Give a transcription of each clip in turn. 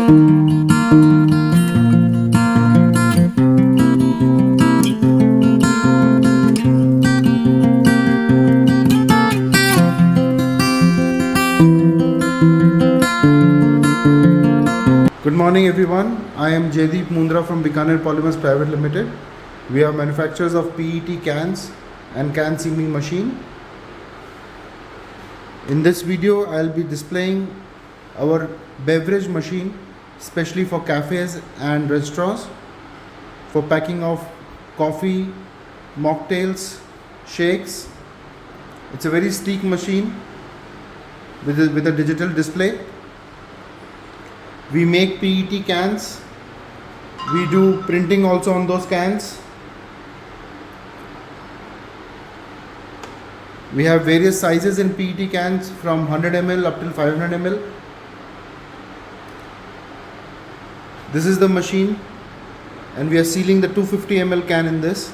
Good morning everyone, I am Jaideep Mundra from Bikaner POLYMERS Private Limited. We are manufacturers of PET cans and can seaming machine. In this video, I'll be displaying our beverage machine, especially for cafes and restaurants, for packing of coffee, mocktails, shakes. It's a very sleek machine with a digital display. We make PET cans. We do printing also on those cans. We have various sizes in PET cans from 100 ml up till 500 ml. This is the machine, and we are sealing the 250 ml can in this.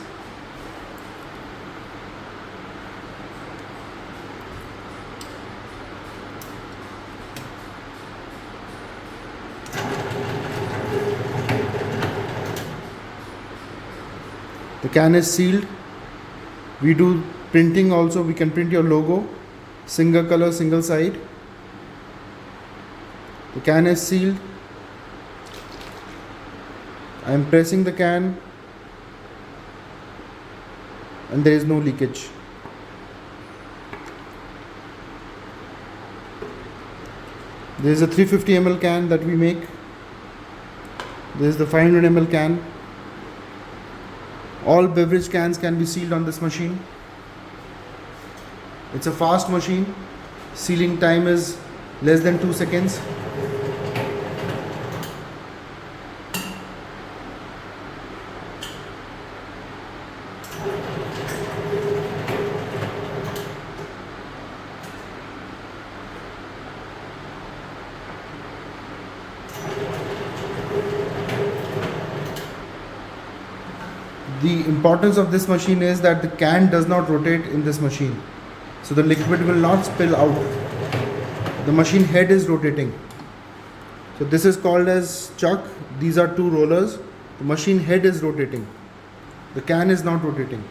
The can is sealed. We do printing also. We can print your logo, single color, single side. The can is sealed. I am pressing the can and there is no leakage. There is a 350 ml can that we make. There is the 500 ml can. All beverage cans can be sealed on this machine. It's a fast machine. Sealing time is less than 2 seconds. The importance of this machine is that the can does not rotate in this machine, so the liquid will not spill out. The machine head is rotating, so this is called as chuck. These are two rollers. The machine head is rotating, the can is not rotating.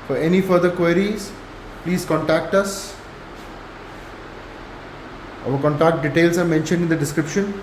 For any further queries, please contact us. Our contact details are mentioned in the description.